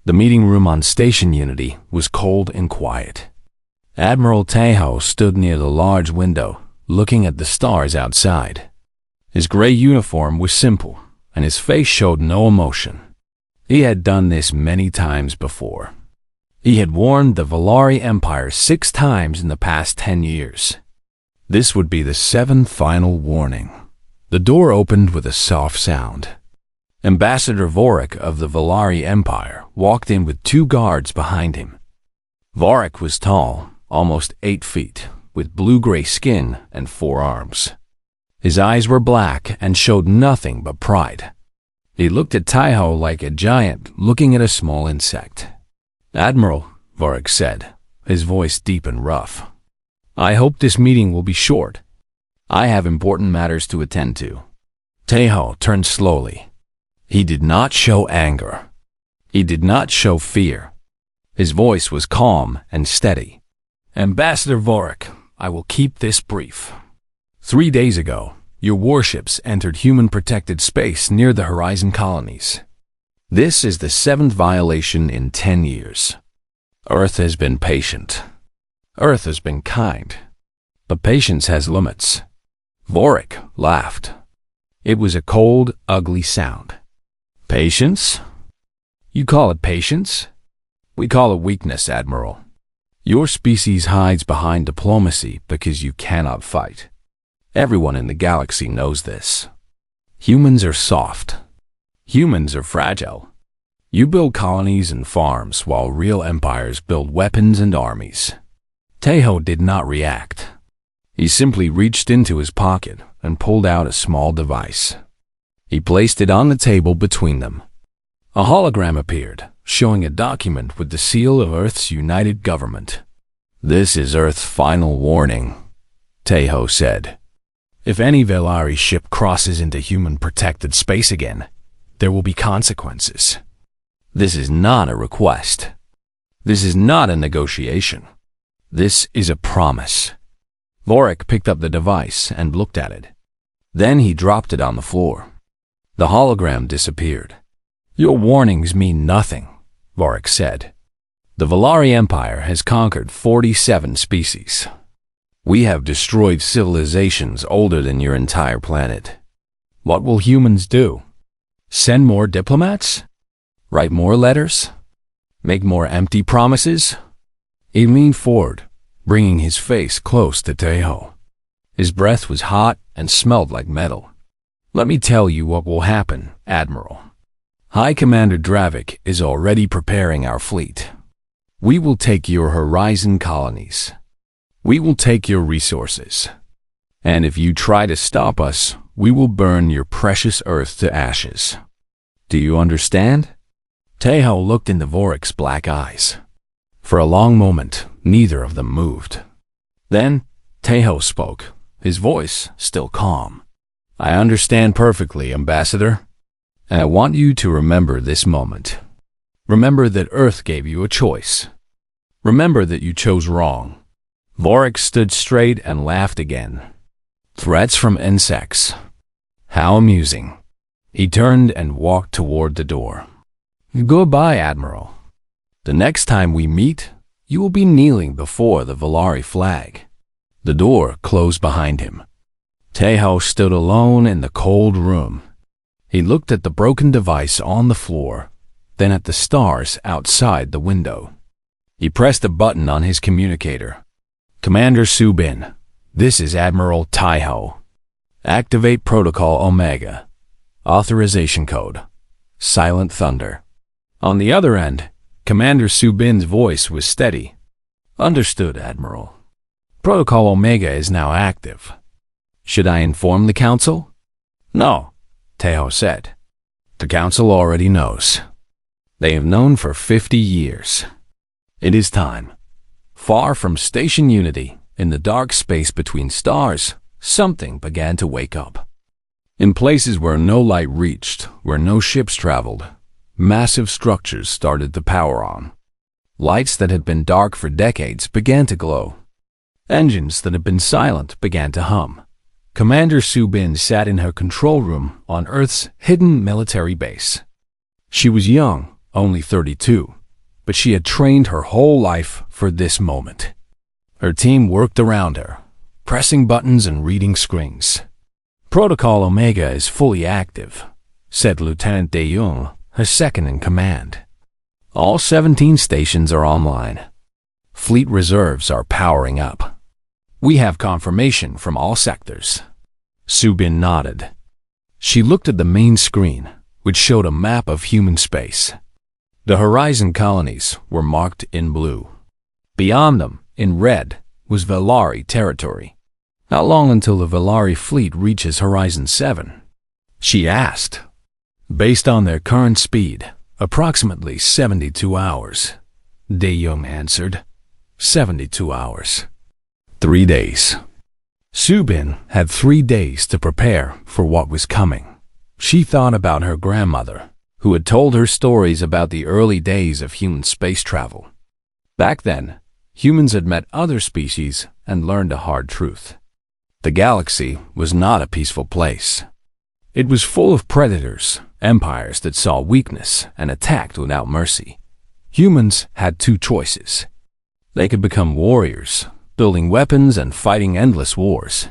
The meeting room on Station Unity was cold and quiet. Admiral Tejo stood near the large window, looking at the stars outside. His gray uniform was simple, and his face showed no emotion. He had done this many times before. He had warned the Valari Empire 6 times in the past 10 years. This would be the 7th final warning. The door opened with a soft sound. Ambassador Vorik of the Valari Empire walked in with 2 guards behind him. Vorik was tall, almost 8 feet, with blue-gray skin and 4 arms. His eyes were black and showed nothing but pride. He looked at Tejo like a giant looking at a small insect. "Admiral," Vorik said, his voice deep and rough, "I hope this meeting will be short. I have important matters to attend to." Tejo turned slowly. He did not show anger. He did not show fear. His voice was calm and steady. "Ambassador Vorik, I will keep this brief. 3 days ago, your warships entered human-protected space near the Horizon colonies. This is the 7th violation in 10 years. Earth has been patient. Earth has been kind. But patience has limits." Vorik laughed. It was a cold, ugly sound. "Patience? You call it patience? We call it weakness, Admiral. Your species hides behind diplomacy because you cannot fight. Everyone in the galaxy knows this. Humans are soft. Humans are fragile. You build colonies and farms while real empires build weapons and armies." Tejo did not react. He simply reached into his pocket and pulled out a small device. He placed it on the table between them. A hologram appeared, showing a document with the seal of Earth's united government. "This is Earth's final warning," Tejo said. "If any Valari ship crosses into human-protected space again, there will be consequences. This is not a request. This is not a negotiation. This is a promise." Vorik picked up the device and looked at it. Then he dropped it on the floor. The hologram disappeared. "Your warnings mean nothing," Vorik said. "The Valari Empire has conquered 47 species. We have destroyed civilizations older than your entire planet. What will humans do? Send more diplomats? Write more letters? Make more empty promises?" He leaned forward, bringing his face close to Tejo. His breath was hot and smelled like metal. "Let me tell you what will happen, Admiral. High Commander Dravik is already preparing our fleet. We will take your Horizon colonies. We will take your resources. And if you try to stop us, we will burn your precious Earth to ashes. Do you understand?" Tejo looked into Vorik's black eyes. For a long moment, neither of them moved. Then, Tejo spoke, his voice still calm. "I understand perfectly, Ambassador. And I want you to remember this moment. Remember that Earth gave you a choice. Remember that you chose wrong." Vorik stood straight and laughed again. "Threats from insects. How amusing." He turned and walked toward the door. "Goodbye, Admiral. The next time we meet, you will be kneeling before the Valari flag." The door closed behind him. Tejo stood alone in the cold room. He looked at the broken device on the floor, then at the stars outside the window. He pressed a button on his communicator. "Commander Subin, this is Admiral Tejo. Activate Protocol Omega. Authorization code. Silent Thunder." On the other end, Commander Subin's voice was steady. "Understood, Admiral. Protocol Omega is now active. Should I inform the Council?" "No," Tejo said. "The Council already knows. They have known for 50 years. It is time." Far from Station Unity, in the dark space between stars, something began to wake up. In places where no light reached, where no ships traveled, massive structures started to power on. Lights that had been dark for decades began to glow. Engines that had been silent began to hum. Commander Subin sat in her control room on Earth's hidden military base. She was young, only 32, but she had trained her whole life for this moment. Her team worked around her, pressing buttons and reading screens. Protocol Omega is fully active, said Lieutenant De Jong, her second in command. All 17 stations are online. Fleet reserves are powering up. We have confirmation from all sectors. Subin nodded. She looked at the main screen, which showed a map of human space. The horizon colonies were marked in blue. Beyond them, in red, was Velari territory. How long until the Velari fleet reaches Horizon 7? She asked. Based on their current speed, approximately 72 hours. De Jong answered. 72 hours. 3 days. Subin had 3 days to prepare for what was coming. She thought about her grandmother, who had told her stories about the early days of human space travel. Back then, humans had met other species and learned a hard truth. The galaxy was not a peaceful place. It was full of predators, empires that saw weakness and attacked without mercy. Humans had 2 choices. They could become warriors, building weapons and fighting endless wars.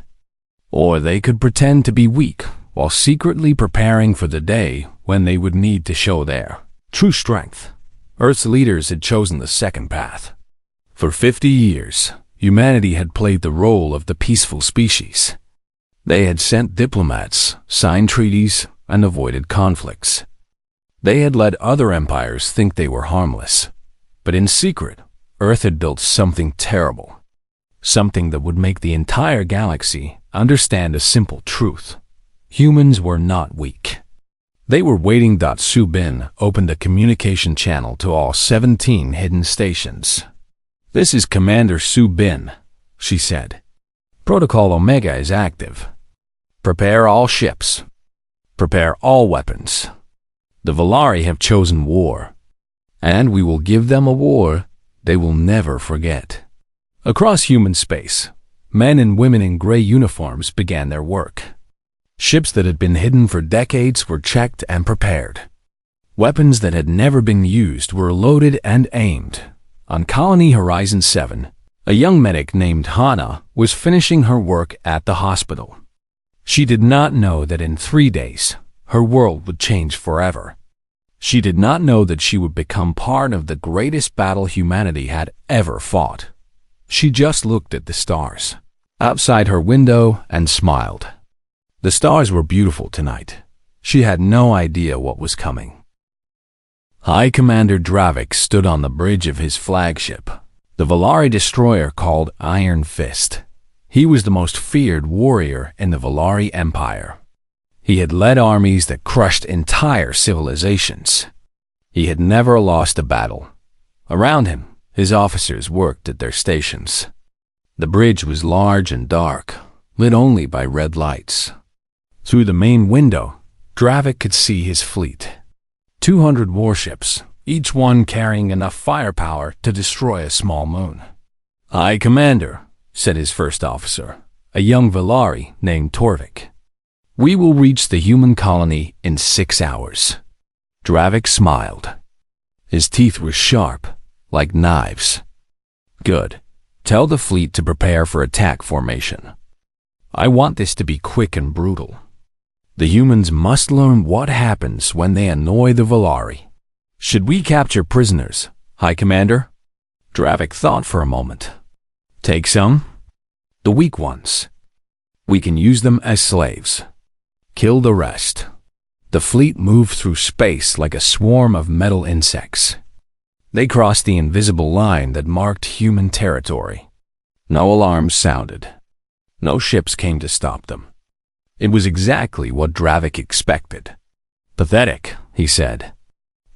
Or they could pretend to be weak while secretly preparing for the day when they would need to show their true strength. Earth's leaders had chosen the second path. For 50 years, humanity had played the role of the peaceful species. They had sent diplomats, signed treaties, and avoided conflicts. They had let other empires think they were harmless. But in secret, Earth had built something terrible. Something that would make the entire galaxy understand a simple truth. Humans were not weak. They were waiting. Subin opened a communication channel to all 17 hidden stations. This is Commander Subin, she said. Protocol Omega is active. Prepare all ships. Prepare all weapons. The Velari have chosen war, and we will give them a war they will never forget. Across human space, men and women in gray uniforms began their work. Ships that had been hidden for decades were checked and prepared. Weapons that had never been used were loaded and aimed. On Colony Horizon 7, a young medic named Hana was finishing her work at the hospital. She did not know that in 3 days, her world would change forever. She did not know that she would become part of the greatest battle humanity had ever fought. She just looked at the stars outside her window and smiled. The stars were beautiful tonight. She had no idea what was coming. High Commander Dravik stood on the bridge of his flagship, the Velari destroyer called Iron Fist. He was the most feared warrior in the Velari Empire. He had led armies that crushed entire civilizations. He had never lost a battle. Around him, his officers worked at their stations. The bridge was large and dark, lit only by red lights. Through the main window, Dravik could see his fleet. 200 warships, each one carrying enough firepower to destroy a small moon. "High Commander," said his first officer, a young Velari named Torvik. "We will reach the human colony in 6 hours." Dravik smiled. His teeth were sharp, like knives. "Good. Tell the fleet to prepare for attack formation. I want this to be quick and brutal. The humans must learn what happens when they annoy the Velari." "Should we capture prisoners, High Commander?" Dravik thought for a moment. "Take some? The weak ones. We can use them as slaves. Kill the rest." The fleet moved through space like a swarm of metal insects. They crossed the invisible line that marked human territory. No alarms sounded. No ships came to stop them. It was exactly what Dravik expected. "Pathetic," he said.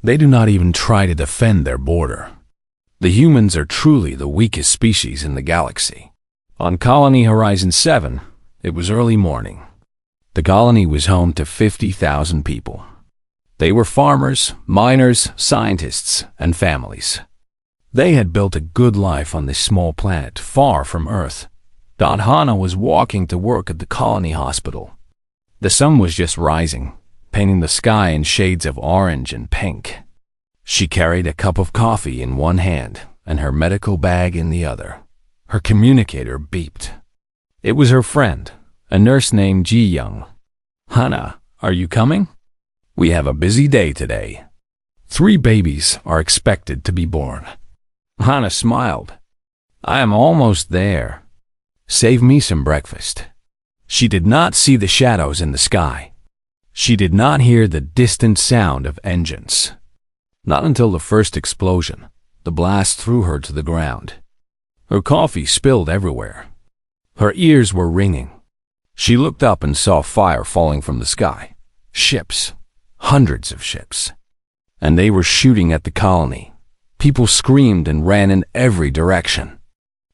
"They do not even try to defend their border." The humans are truly the weakest species in the galaxy. On Colony Horizon 7, it was early morning. The colony was home to 50,000 people. They were farmers, miners, scientists, and families. They had built a good life on this small planet far from Earth. Hana was walking to work at the colony hospital. The sun was just rising, painting the sky in shades of orange and pink. She carried a cup of coffee in one hand and her medical bag in the other. Her communicator beeped. It was her friend, a nurse named Ji Young. "Hana, are you coming? We have a busy day today. 3 babies are expected to be born." Hana smiled. "I am almost there. Save me some breakfast." She did not see the shadows in the sky. She did not hear the distant sound of engines. Not until the first explosion, the blast threw her to the ground. Her coffee spilled everywhere. Her ears were ringing. She looked up and saw fire falling from the sky. Ships. Hundreds of ships. And they were shooting at the colony. People screamed and ran in every direction.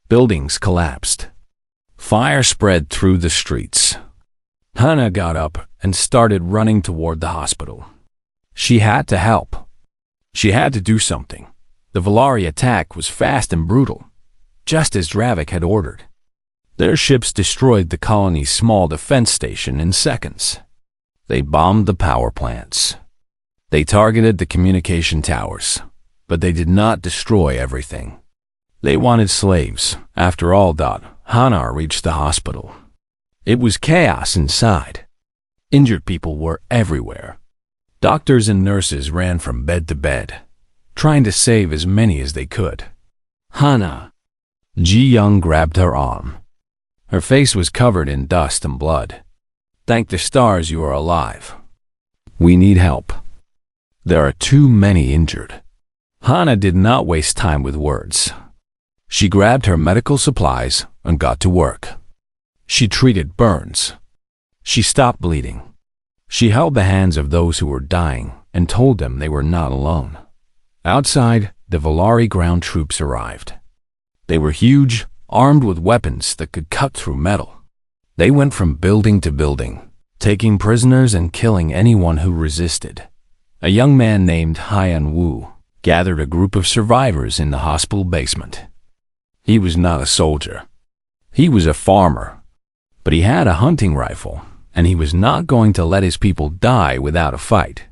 Buildings collapsed. Fire spread through the streets. Hana got up and started running toward the hospital. She had to help. She had to do something. The Valari attack was fast and brutal, just as Dravik had ordered. Their ships destroyed the colony's small defense station in seconds. They bombed the power plants. They targeted the communication towers, but they did not destroy everything. They wanted slaves. After all, Hana reached the hospital. It was chaos inside. Injured people were everywhere. Doctors and nurses ran from bed to bed, trying to save as many as they could. "Hana." Ji Young grabbed her arm. Her face was covered in dust and blood. "Thank the stars you are alive. We need help. There are too many injured." Hana did not waste time with words. She grabbed her medical supplies and got to work. She treated burns. She stopped bleeding. She held the hands of those who were dying and told them they were not alone. Outside, the Valari ground troops arrived. They were huge, armed with weapons that could cut through metal. They went from building to building, taking prisoners and killing anyone who resisted. A young man named Hyan Wu gathered a group of survivors in the hospital basement. He was not a soldier. He was a farmer, but he had a hunting rifle, and he was not going to let his people die without a fight.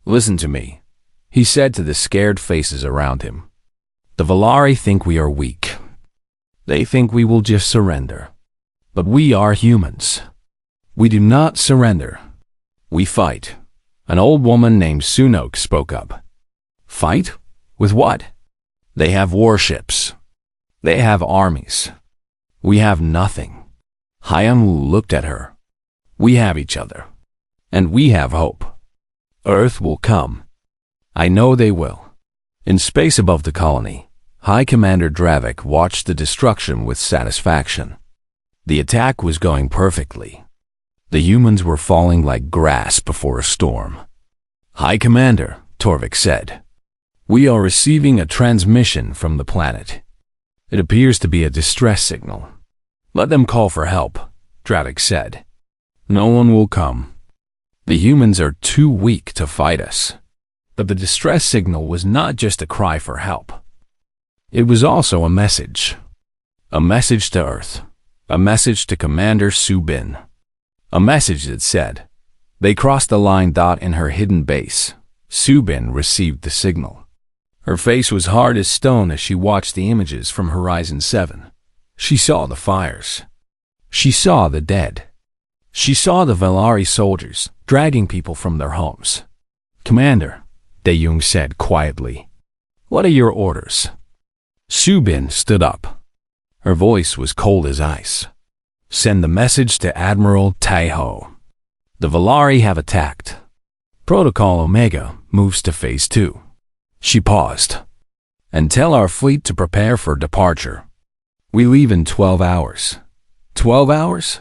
"Listen to me," he said to the scared faces around him. "The Valari think we are weak. They think we will just surrender. But we are humans. We do not surrender. We fight." An old woman named Sunok spoke up. "Fight? With what?" "They have warships. They have armies. We have nothing." Hyan Wu looked at her. "We have each other. And we have hope. Earth will come. I know they will." In space above the colony, High Commander Dravik watched the destruction with satisfaction. The attack was going perfectly. The humans were falling like grass before a storm. "High Commander," Torvik said, "we are receiving a transmission from the planet. It appears to be a distress signal." "Let them call for help," Dravik said. "No one will come. The humans are too weak to fight us." But the distress signal was not just a cry for help. It was also a message. A message to Earth. A message to Commander Subin. A message that said, "They crossed the line." In her hidden base, Subin received the signal. Her face was hard as stone as she watched the images from Horizon 7. She saw the fires. She saw the dead. She saw the Valari soldiers dragging people from their homes. "Commander," Dae-Jung said quietly, "what are your orders?" Subin stood up. Her voice was cold as ice. "Send the message to Admiral Taiho. The Valari have attacked. Protocol Omega moves to Phase 2. She paused. "And tell our fleet to prepare for departure. We leave in 12 hours. 12 hours?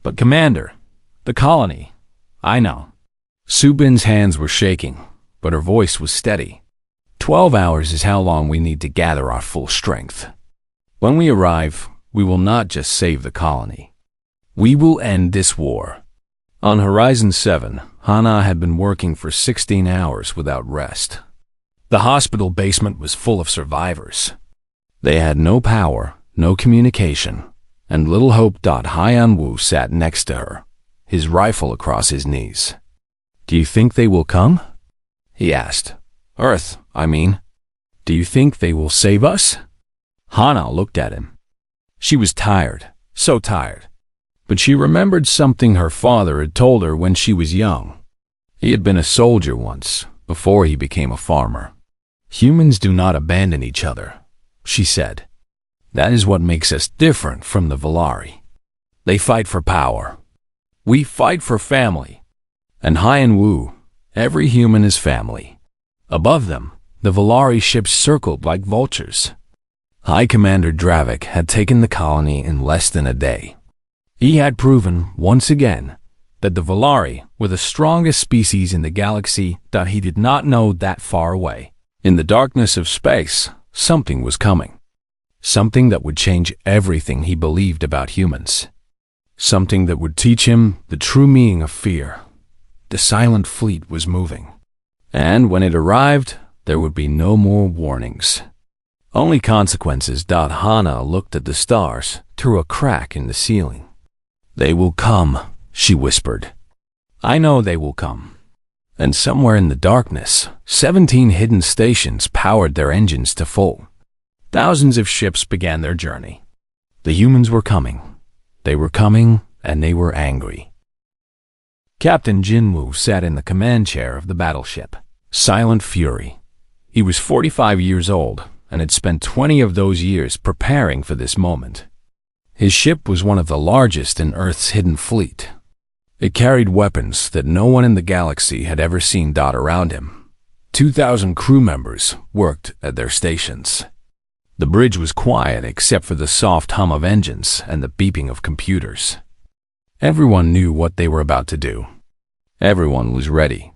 But Commander, the colony." "I know." Subin's hands were shaking, but her voice was steady. 12 hours is how long we need to gather our full strength. When we arrive, we will not just save the colony. We will end this war. On Horizon 7, Hana had been working for 16 hours without rest. The hospital basement was full of survivors. They had no power, no communication, and little hope. Hyan Wu sat next to her, his rifle across his knees. "Do you think they will come?" he asked. Earth, I mean. Do you think they will save us? Hana looked at him. She was tired, so tired. But she remembered something her father had told her when she was young. He had been a soldier once, before he became a farmer. Humans do not abandon each other, she said. That is what makes us different from the Valari. They fight for power. We fight for family. And Hai and Wu, every human is family. Above them, the Valari ships circled like vultures. High Commander Dravik had taken the colony in less than a day. He had proven, once again, that the Valari were the strongest species in the galaxy that he did not know that far away. In the darkness of space, something was coming. Something that would change everything he believed about humans. Something that would teach him the true meaning of fear. The silent fleet was moving. And when it arrived, there would be no more warnings. Only consequences. Hana looked at the stars through a crack in the ceiling. They will come, she whispered. I know they will come. And somewhere in the darkness, 17 hidden stations powered their engines to full. Thousands of ships began their journey. The humans were coming. They were coming, and they were angry. Captain Jinwoo sat in the command chair of the battleship, Silent Fury. He was 45 years old, and had spent 20 of those years preparing for this moment. His ship was one of the largest in Earth's hidden fleet. It carried weapons that no one in the galaxy had ever seen. Around him, 2,000 crew members worked at their stations. The bridge was quiet except for the soft hum of engines and the beeping of computers. Everyone knew what they were about to do. Everyone was ready.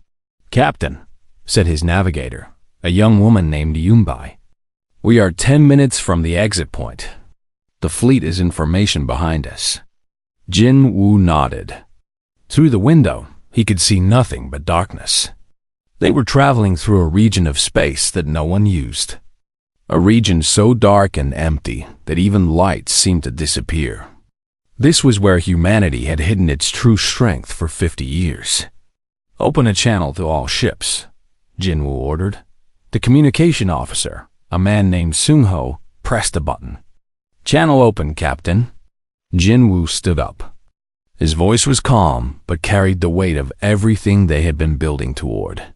Captain, said his navigator, a young woman named Yumbai. We are 10 minutes from the exit point. The fleet is in formation behind us. Jin Woo nodded. Through the window, he could see nothing but darkness. They were traveling through a region of space that no one used. A region so dark and empty that even lights seemed to disappear. This was where humanity had hidden its true strength for 50 years. Open a channel to all ships, Jinwoo ordered. The communication officer, a man named Sungho, pressed a button. Channel open, Captain. Jinwoo stood up. His voice was calm, but carried the weight of everything they had been building toward.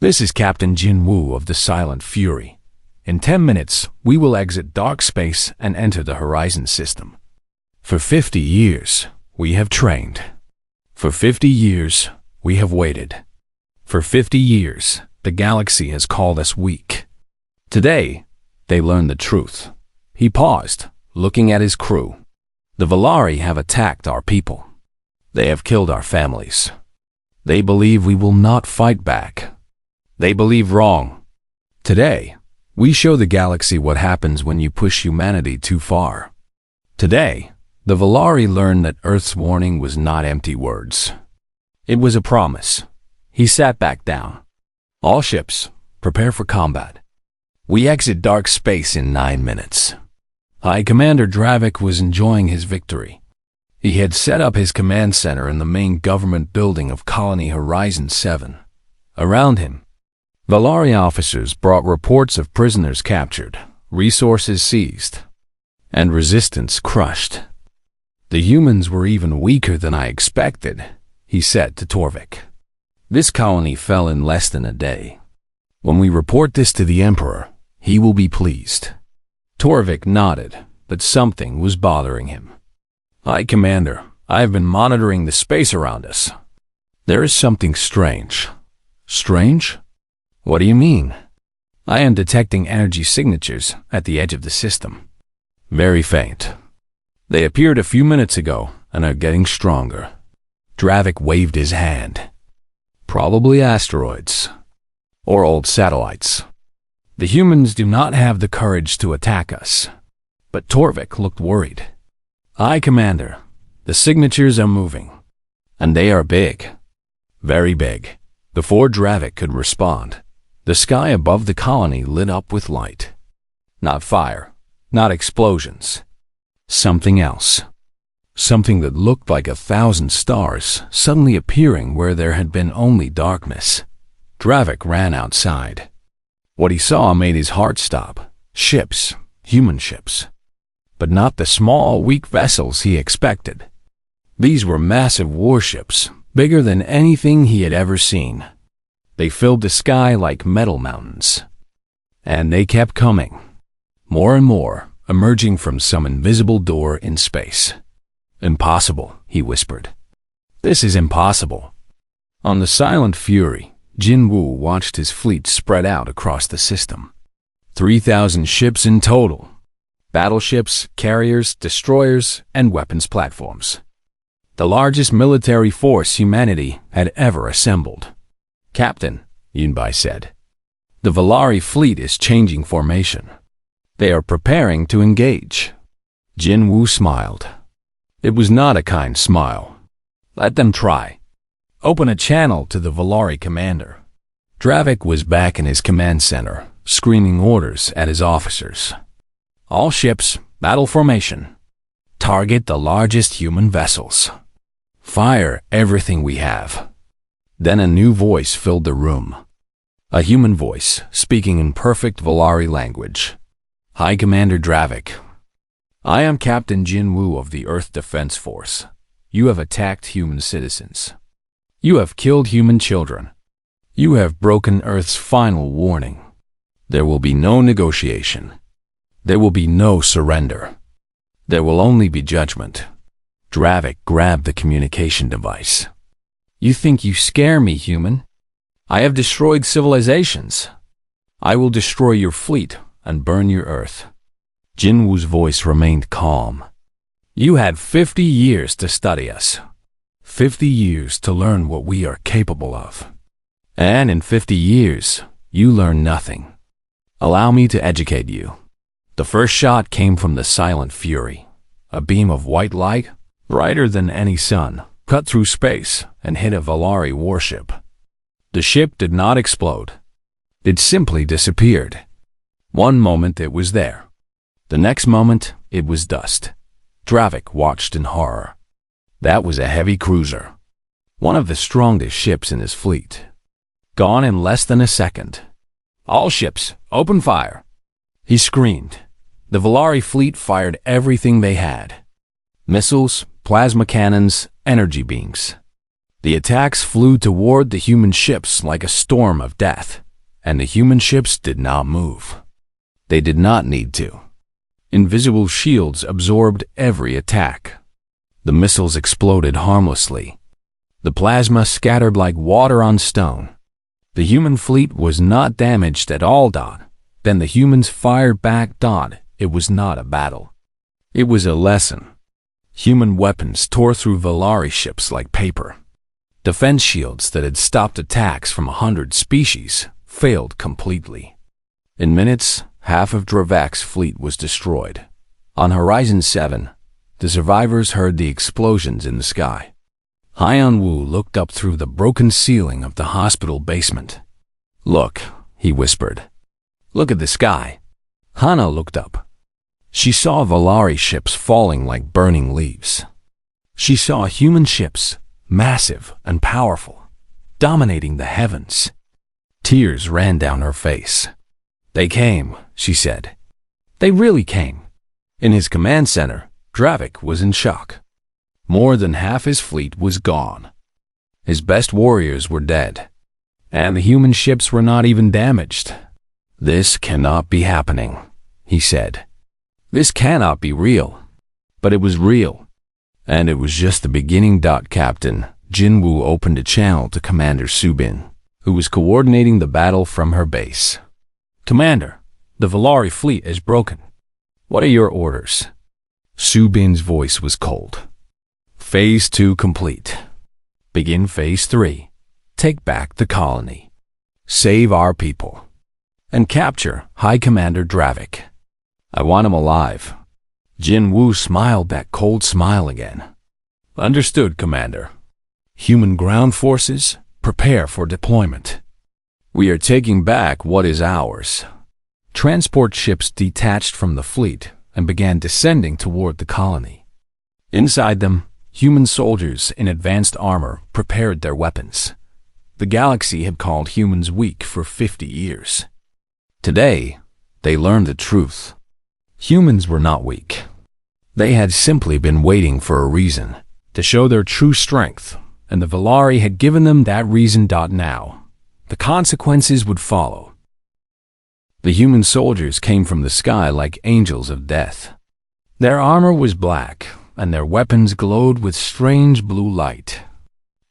This is Captain Jinwoo of the Silent Fury. In 10 minutes, we will exit dark space and enter the Horizon system. For 50 years, we have trained. For 50 years, we have waited. For 50 years, the galaxy has called us weak. Today, they learned the truth. He paused, looking at his crew. The Valari have attacked our people. They have killed our families. They believe we will not fight back. They believe wrong. Today, we show the galaxy what happens when you push humanity too far. Today, the Valari learned that Earth's warning was not empty words. It was a promise. He sat back down. All ships, prepare for combat. We exit dark space in 9 minutes. High Commander Dravik was enjoying his victory. He had set up his command center in the main government building of Colony Horizon 7. Around him, Valari officers brought reports of prisoners captured, resources seized, and resistance crushed. The humans were even weaker than I expected, he said to Torvik. This colony fell in less than a day. When we report this to the Emperor, he will be pleased. Torvik nodded, but something was bothering him. High Commander, I have been monitoring the space around us. There is something strange. Strange? What do you mean? I am detecting energy signatures at the edge of the system. Very faint. They appeared a few minutes ago and are getting stronger. Dravik waved his hand. Probably asteroids. Or old satellites. The humans do not have the courage to attack us. But Torvik looked worried. High Commander, the signatures are moving. And they are big. Very big. Before Dravik could respond, the sky above the colony lit up with light. Not fire, not explosions. Something else. Something that looked like 1,000 stars suddenly appearing where there had been only darkness. Dravik ran outside. What he saw made his heart stop. Ships, human ships. But not the small, weak vessels he expected. These were massive warships, bigger than anything he had ever seen. They filled the sky like metal mountains. And they kept coming. More and more, emerging from some invisible door in space. Impossible, he whispered. This is impossible. On the silent fury, Jin Woo watched his fleet spread out across the system. 3,000 ships in total. Battleships, carriers, destroyers, and weapons platforms. The largest military force humanity had ever assembled. Captain, Yunbai said, the Valari fleet is changing formation. They are preparing to engage. Jin Woo smiled. It was not a kind smile. Let them try. Open a channel to the Valari commander. Dravik was back in his command center, screaming orders at his officers. All ships, battle formation. Target the largest human vessels. Fire everything we have. Then a new voice filled the room. A human voice, speaking in perfect Valari language. High Commander Dravik. I am Captain Jin Woo of the Earth Defense Force. You have attacked human citizens. You have killed human children. You have broken Earth's final warning. There will be no negotiation. There will be no surrender. There will only be judgment. Dravik grabbed the communication device. You think you scare me, human? I have destroyed civilizations. I will destroy your fleet and burn your Earth. Jin Woo's voice remained calm. You had 50 years to study us. 50 years to learn what we are capable of. And in 50 years, you learn nothing. Allow me to educate you. The first shot came from the silent fury. A beam of white light, brighter than any sun, cut through space and hit a Valari warship. The ship did not explode. It simply disappeared. One moment it was there. The next moment it was dust. Dravik watched in horror. That was a heavy cruiser. One of the strongest ships in his fleet. Gone in less than a second. All ships, open fire. He screamed. The Valari fleet fired everything they had. Missiles, plasma cannons, energy beams. The attacks flew toward the human ships like a storm of death, and the human ships did not move. They did not need to. Invisible shields absorbed every attack. The missiles exploded harmlessly. The plasma scattered like water on stone. The human fleet was not damaged at all. Then the humans fired back. It was not a battle. It was a lesson. Human weapons tore through Valari ships like paper. Defense shields that had stopped attacks from 100 species failed completely. In minutes, half of Dravik's fleet was destroyed. On Horizon 7, the survivors heard the explosions in the sky. Hyeon Woo looked up through the broken ceiling of the hospital basement. Look, he whispered. Look at the sky. Hana looked up. She saw Valari ships falling like burning leaves. She saw human ships, massive and powerful, dominating the heavens. Tears ran down her face. They came, she said. They really came. In his command center, Dravik was in shock. More than half his fleet was gone. His best warriors were dead, and the human ships were not even damaged. This cannot be happening, he said. This cannot be real. But it was real. And it was just the beginning. Captain Jin Woo opened a channel to Commander Subin, who was coordinating the battle from her base. Commander, the Valari fleet is broken. What are your orders? Subin's voice was cold. Phase 2 complete. Begin Phase 3. Take back the colony. Save our people. And capture High Commander Dravik. I want him alive. Jin Woo smiled that cold smile again. Understood, Commander. Human ground forces, prepare for deployment. We are taking back what is ours. Transport ships detached from the fleet and began descending toward the colony. Inside them, human soldiers in advanced armor prepared their weapons. The galaxy had called humans weak for 50 years. Today, they learned the truth. Humans were not weak. They had simply been waiting for a reason to show their true strength, and the Valari had given them that reason. Now, the consequences would follow. The human soldiers came from the sky like angels of death. Their armor was black, and their weapons glowed with strange blue light.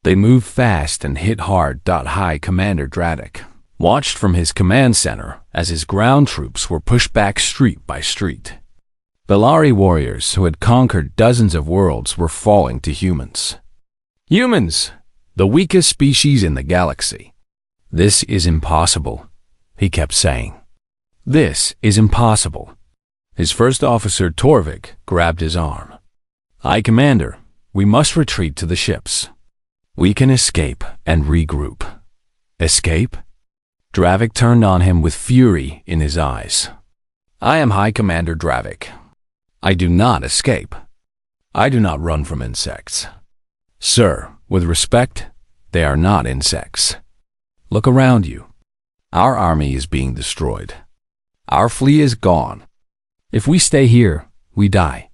They moved fast and hit hard. High Commander Dravik watched from his command center as his ground troops were pushed back street by street. Valari warriors who had conquered dozens of worlds were falling to humans. Humans, the weakest species in the galaxy. This is impossible, he kept saying. This is impossible. His first officer, Torvik, grabbed his arm. High Commander, we must retreat to the ships. We can escape and regroup. Escape? Dravik turned on him with fury in his eyes. I am High Commander Dravik. I do not escape. I do not run from insects. Sir, with respect, they are not insects. Look around you. Our army is being destroyed. Our fleet is gone. If we stay here, we die.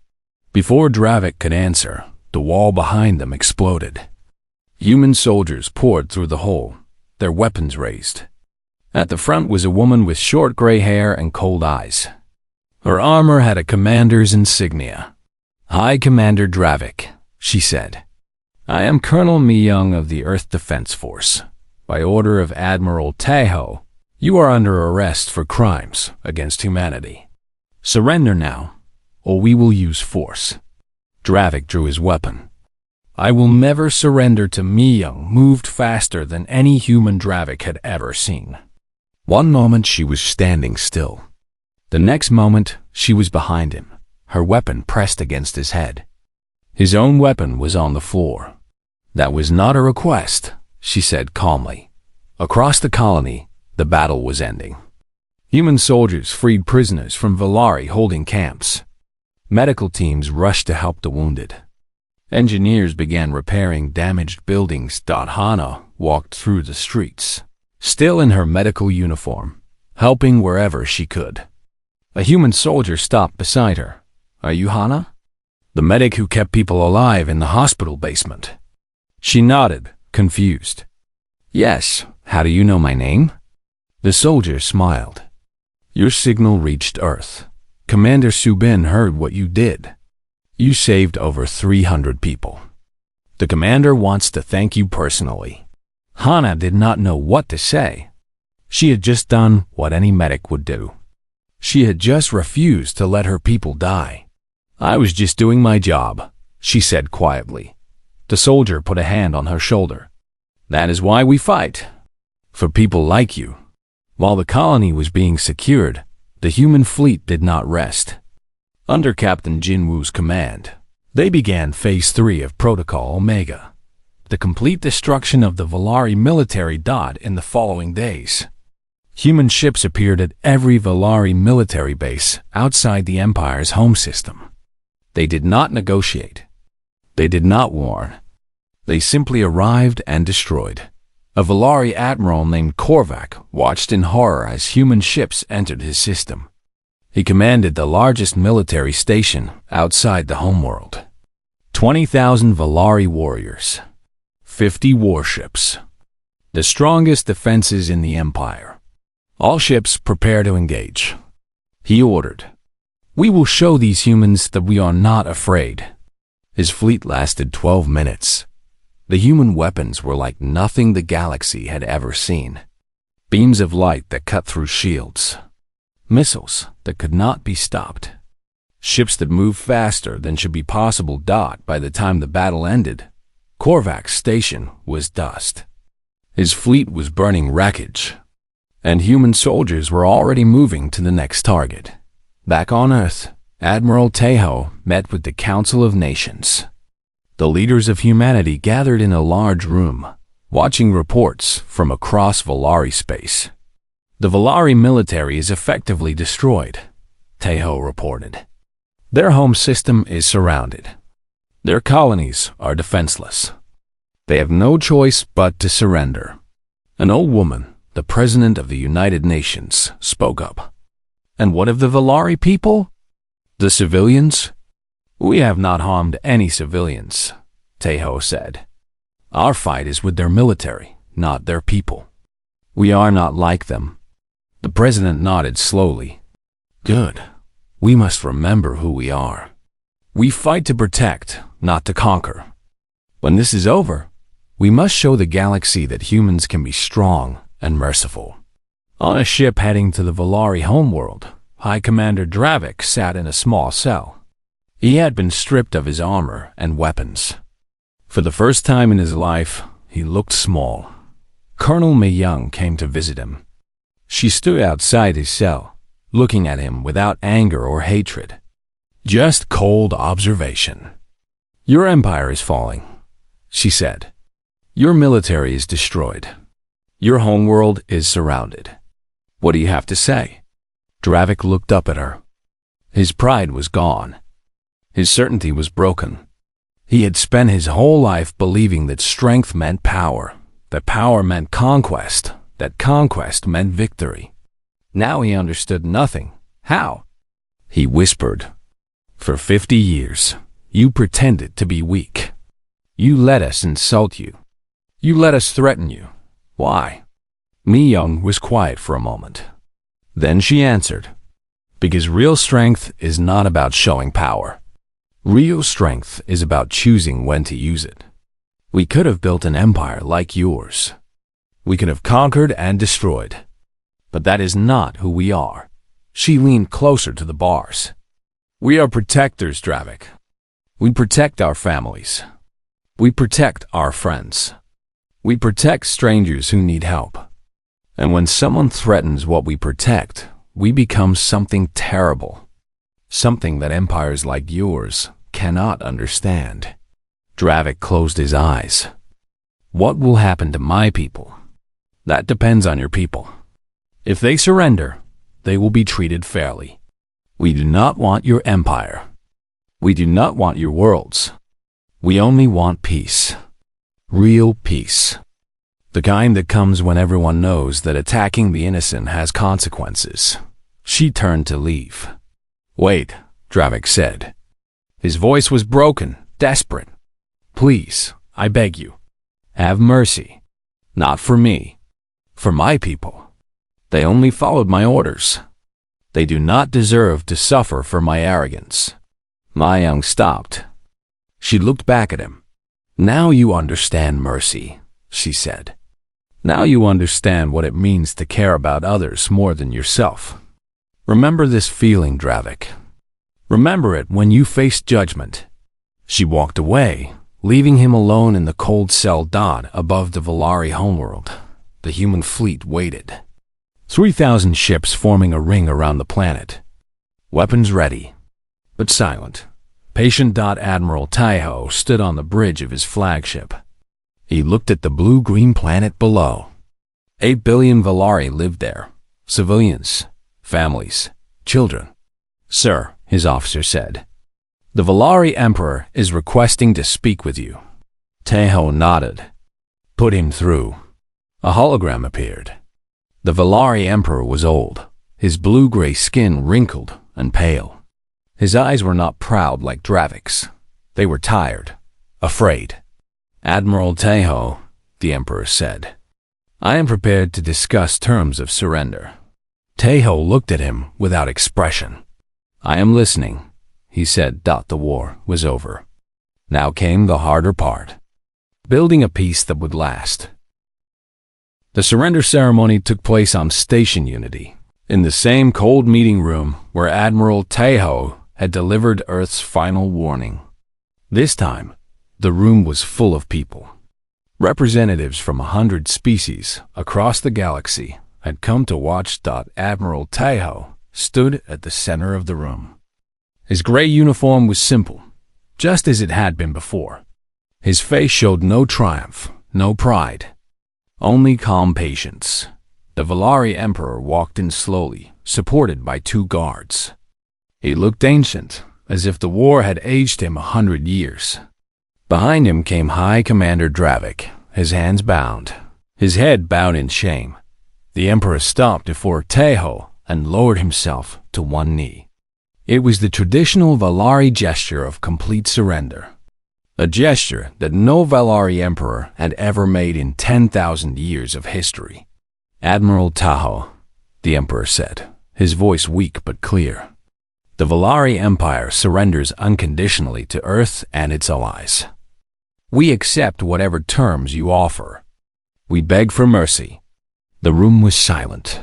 Before Dravik could answer, the wall behind them exploded. Human soldiers poured through the hole, their weapons raised. At the front was a woman with short gray hair and cold eyes. Her armor had a commander's insignia. High Commander Dravik, she said. I am Colonel Mi-young of the Earth Defense Force. By order of Admiral Taeho, you are under arrest for crimes against humanity. Surrender now, or we will use force. Dravik drew his weapon. I will never surrender. To Mi-young moved faster than any human Dravik had ever seen. One moment she was standing still. The next moment she was behind him, her weapon pressed against his head. His own weapon was on the floor. That was not a request, she said calmly. Across the colony, the battle was ending. Human soldiers freed prisoners from Valari holding camps. Medical teams rushed to help the wounded. Engineers began repairing damaged buildings. Hana walked through the streets, still in her medical uniform, helping wherever she could. A human soldier stopped beside her. Are you Hana? The medic who kept people alive in the hospital basement. She nodded, confused. Yes, how do you know my name? The soldier smiled. Your signal reached Earth. Commander Subin heard what you did. You saved over 300 people. The commander wants to thank you personally. Hana did not know what to say. She had just done what any medic would do. She had just refused to let her people die. I was just doing my job, she said quietly. The soldier put a hand on her shoulder. That is why we fight. For people like you. While the colony was being secured, the human fleet did not rest. Under Captain Jinwoo's command, they began Phase 3 of Protocol Omega, the complete destruction of the Valari military. In the following days, human ships appeared at every Valari military base outside the Empire's home system. They did not negotiate. They did not warn. They simply arrived and destroyed. A Valari admiral named Korvac watched in horror as human ships entered his system. He commanded the largest military station outside the homeworld. 20,000 Valari warriors. 50 warships. The strongest defenses in the Empire. All ships prepare to engage. He ordered. We will show these humans that we are not afraid. His fleet lasted 12 minutes. The human weapons were like nothing the galaxy had ever seen. Beams of light that cut through shields. Missiles that could not be stopped. Ships that moved faster than should be possible. By the time the battle ended, Korvac's station was dust. His fleet was burning wreckage, and human soldiers were already moving to the next target. Back on Earth, Admiral Taeho met with the Council of Nations. The leaders of humanity gathered in a large room, watching reports from across Valari space. The Valari military is effectively destroyed, Taeho reported. Their home system is surrounded. Their colonies are defenseless. They have no choice but to surrender. An old woman, the President of the United Nations, spoke up. "And what of the Valari people? The civilians?" "We have not harmed any civilians," Tejo said. "Our fight is with their military, not their people. We are not like them." The President nodded slowly. "Good. We must remember who we are. We fight to protect, not to conquer. When this is over, we must show the galaxy that humans can be strong and merciful." On a ship heading to the Valari homeworld, High Commander Dravik sat in a small cell. He had been stripped of his armor and weapons. For the first time in his life, he looked small. Colonel Mei-Young came to visit him. She stood outside his cell, looking at him without anger or hatred. Just cold observation. "Your empire is falling," she said. "Your military is destroyed. Your homeworld is surrounded. What do you have to say?" Dravik looked up at her. His pride was gone. His certainty was broken. He had spent his whole life believing that strength meant power, that power meant conquest, that conquest meant victory. Now he understood nothing. How? He whispered, "For 50 years, you pretended to be weak. You let us insult you. You let us threaten you. Why?" Mi-Young was quiet for a moment. Then she answered, "Because real strength is not about showing power. Real strength is about choosing when to use it. We could have built an empire like yours. We could have conquered and destroyed. But that is not who we are." She leaned closer to the bars. "We are protectors, Dravik. We protect our families. We protect our friends. We protect strangers who need help. And when someone threatens what we protect, we become something terrible. Something that empires like yours cannot understand." Dravik closed his eyes. "What will happen to my people? That depends on your people. If they surrender, they will be treated fairly. We do not want your empire. We do not want your worlds. We only want peace. Real peace. The kind that comes when everyone knows that attacking the innocent has consequences." She turned to leave. "Wait," Dravik said. His voice was broken, desperate. "Please, I beg you, have mercy. Not for me. For my people. They only followed my orders. They do not deserve to suffer for my arrogance." Mi-Young stopped. She looked back at him. "Now you understand mercy," she said. "Now you understand what it means to care about others more than yourself. Remember this feeling, Dravik. Remember it when you face judgment." She walked away, leaving him alone in the cold cell dot above the Valari homeworld. The human fleet waited. 3,000 ships forming a ring around the planet. Weapons ready, but silent. Patient Admiral Tejo stood on the bridge of his flagship. He looked at the blue-green planet below. 8 billion Valari lived there. Civilians, families, children. "Sir," his officer said, "the Valari Emperor is requesting to speak with you." Tejo nodded. "Put him through." A hologram appeared. The Valari Emperor was old, his blue-gray skin wrinkled and pale. His eyes were not proud like Dravik's. They were tired, afraid. "Admiral Tejo," the Emperor said, "I am prepared to discuss terms of surrender." Tejo looked at him without expression. "I am listening," he said. The war was over. Now came the harder part. Building a peace that would last. The surrender ceremony took place on Station Unity, in the same cold meeting room where Admiral Tejo had delivered Earth's final warning. This time, the room was full of people. Representatives from 100 species across the galaxy had come to watch. Admiral Tejo stood at the center of the room. His gray uniform was simple, just as it had been before. His face showed no triumph, no pride, only calm patience. The Valari Emperor walked in slowly, supported by 2 guards. He looked ancient, as if the war had aged him 100 years. Behind him came High Commander Dravik, his hands bound, his head bowed in shame. The emperor stopped before Taeho and lowered himself to one knee. It was the traditional Valari gesture of complete surrender, a gesture that no Valari emperor had ever made in 10,000 years of history. "Admiral Taho," the emperor said, his voice weak but clear, "the Valari Empire surrenders unconditionally to Earth and its allies. We accept whatever terms you offer. We beg for mercy." The room was silent.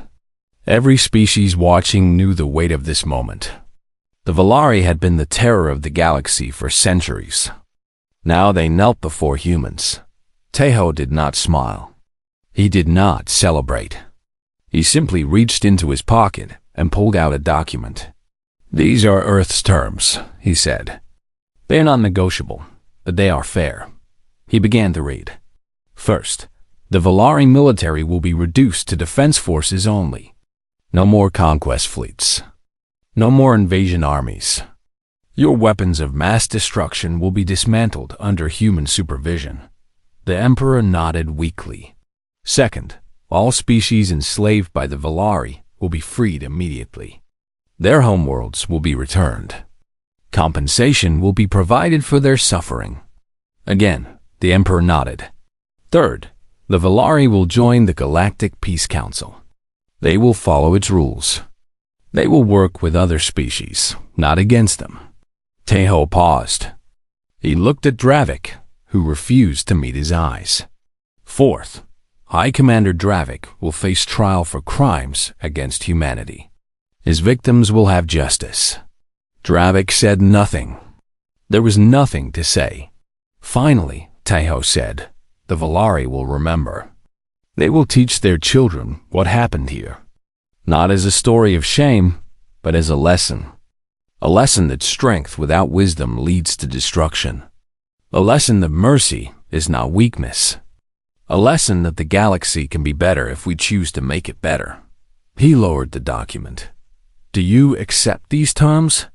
Every species watching knew the weight of this moment. The Valari had been the terror of the galaxy for centuries. Now they knelt before humans. Taeho did not smile. He did not celebrate. He simply reached into his pocket and pulled out a document. "These are Earth's terms," he said. "They are not negotiable, but they are fair." He began to read. "First, the Valari military will be reduced to defense forces only. No more conquest fleets. No more invasion armies. Your weapons of mass destruction will be dismantled under human supervision." The emperor nodded weakly. "Second, all species enslaved by the Valari will be freed immediately. Their homeworlds will be returned. Compensation will be provided for their suffering." Again, the emperor nodded. "Third, the Valari will join the Galactic Peace Council. They will follow its rules. They will work with other species, not against them." Taeho paused. He looked at Dravik, who refused to meet his eyes. "Fourth, High Commander Dravik will face trial for crimes against humanity. His victims will have justice." Dravik said nothing. There was nothing to say. Finally, Taeho said, "The Valari will remember. They will teach their children what happened here. Not as a story of shame, but as a lesson. A lesson that strength without wisdom leads to destruction. A lesson that mercy is not weakness. A lesson that the galaxy can be better if we choose to make it better." He lowered the document. "Do you accept these terms?"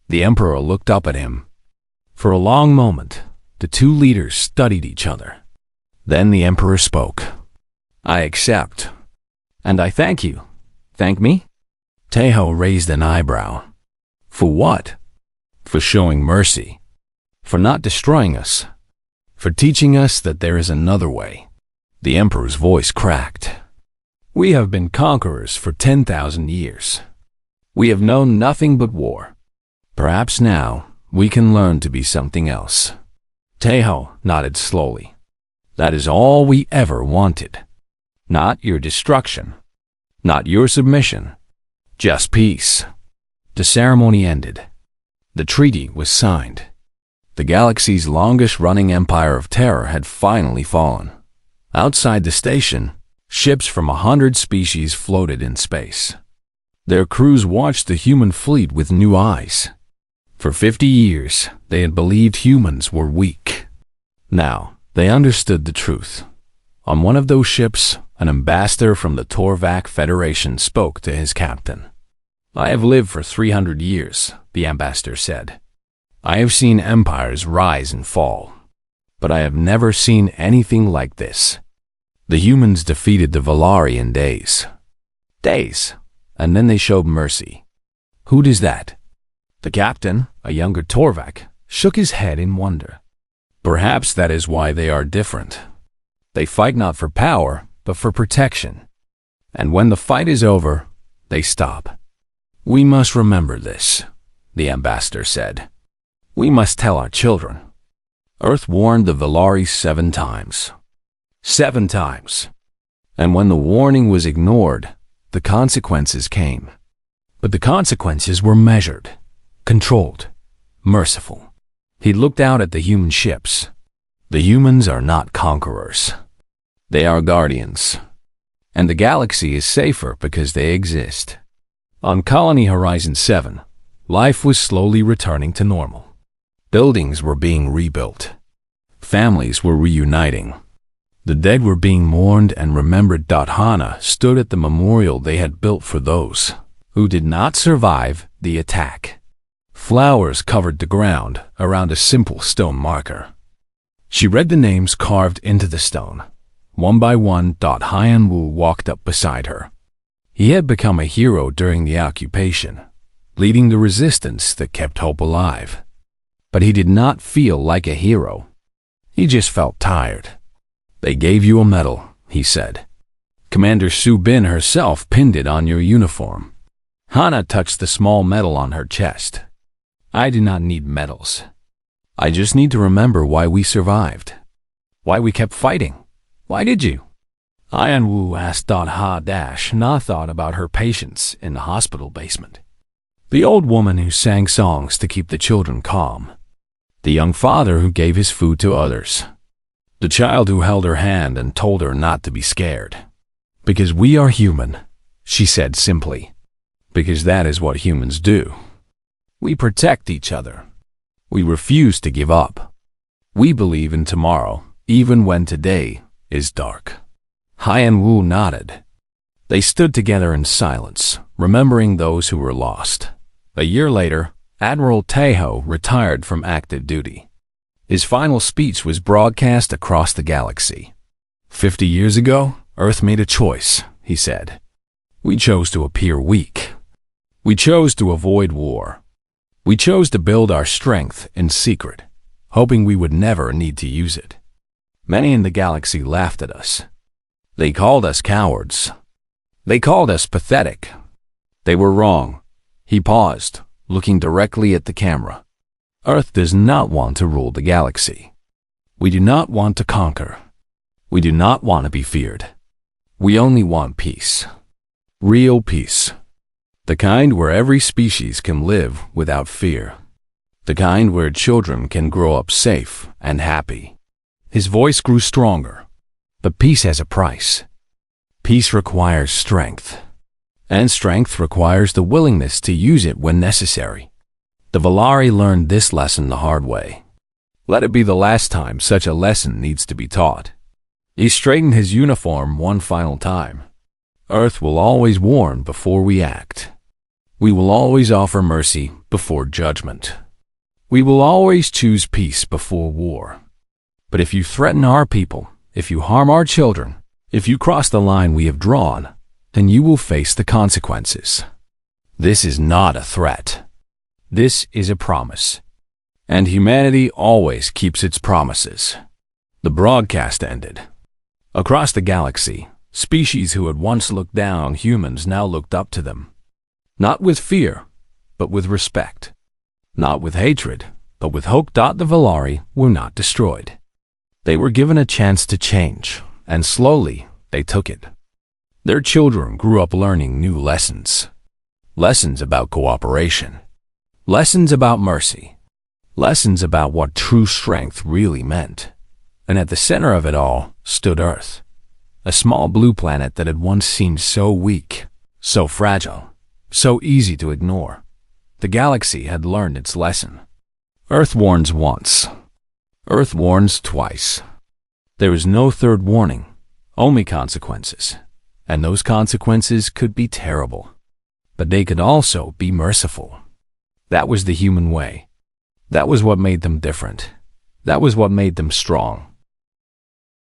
The emperor looked up at him. For a long moment, the two leaders studied each other. Then the emperor spoke. "I accept. And I thank you." "Thank me?" Taeho raised an eyebrow. "For what?" "For showing mercy. For not destroying us. For teaching us that there is another way." The emperor's voice cracked. "We have been conquerors for 10,000 years. We have known nothing but war. Perhaps now we can learn to be something else." Taeho nodded slowly. "That is all we ever wanted. Not your destruction. Not your submission. Just peace." The ceremony ended. The treaty was signed. The galaxy's longest-running empire of terror had finally fallen. Outside the station, ships from 100 species floated in space. Their crews watched the human fleet with new eyes. For 50 years, they had believed humans were weak. Now, they understood the truth. On one of those ships, an ambassador from the Torvak Federation spoke to his captain. "I have lived for 300 years, the ambassador said. "I have seen empires rise and fall. But I have never seen anything like this. The humans defeated the Valari in days. Days. And then they showed mercy. Who does that?" The captain, a younger Torvak, shook his head in wonder. "Perhaps that is why they are different. They fight not for power, but for protection. And when the fight is over, they stop. We must remember this," the ambassador said. "We must tell our children. Earth warned the Valari 7 times. 7 times. And when the warning was ignored, the consequences came. But the consequences were measured, controlled, merciful." He looked out at the human ships. "The humans are not conquerors. They are guardians. And the galaxy is safer because they exist." On Colony Horizon 7, life was slowly returning to normal. Buildings were being rebuilt. Families were reuniting. The dead were being mourned and remembered. Hana stood at the memorial they had built for those who did not survive the attack. Flowers covered the ground around a simple stone marker. She read the names carved into the stone. One by one, Hyan Wu walked up beside her. He had become a hero during the occupation, leading the resistance that kept hope alive. But he did not feel like a hero. He just felt tired. "They gave you a medal," he said. "Commander Su Bin herself pinned it on your uniform." Hana touched the small medal on her chest. "I do not need medals. I just need to remember why we survived. Why we kept fighting. Why did you?" Hyan Wu asked Ha-Na thought about her patients in the hospital basement. The old woman who sang songs to keep the children calm. The young father who gave his food to others. The child who held her hand and told her not to be scared. "Because we are human," she said simply. "Because that is what humans do. We protect each other. We refuse to give up. We believe in tomorrow, even when today is dark." Hyan Wu nodded. They stood together in silence, remembering those who were lost. A year later, Admiral Taeho retired from active duty. His final speech was broadcast across the galaxy. 50 years ago, Earth made a choice, he said. We chose to appear weak. We chose to avoid war. We chose to build our strength in secret, hoping we would never need to use it. Many in the galaxy laughed at us. They called us cowards. They called us pathetic. They were wrong. He paused, looking directly at the camera. Earth does not want to rule the galaxy. We do not want to conquer. We do not want to be feared. We only want peace. Real peace. The kind where every species can live without fear. The kind where children can grow up safe and happy. His voice grew stronger. But peace has a price. Peace requires strength. And strength requires the willingness to use it when necessary. The Valari learned this lesson the hard way. Let it be the last time such a lesson needs to be taught. He straightened his uniform one final time. Earth will always warn before we act. We will always offer mercy before judgment. We will always choose peace before war. But if you threaten our people, if you harm our children, if you cross the line we have drawn, then you will face the consequences. This is not a threat. This is a promise. And humanity always keeps its promises. The broadcast ended. Across the galaxy, species who had once looked down on humans now looked up to them. Not with fear, but with respect. Not with hatred, but with hope. The Valari were not destroyed. They were given a chance to change, and slowly they took it. Their children grew up learning new lessons. Lessons about cooperation. Lessons about mercy. Lessons about what true strength really meant. And at the center of it all stood Earth, a small blue planet that had once seemed so weak, so fragile, so easy to ignore. The galaxy had learned its lesson. Earth warns once. Earth warns twice. There is no third warning, only consequences. And those consequences could be terrible. But they could also be merciful. That was the human way. That was what made them different. That was what made them strong.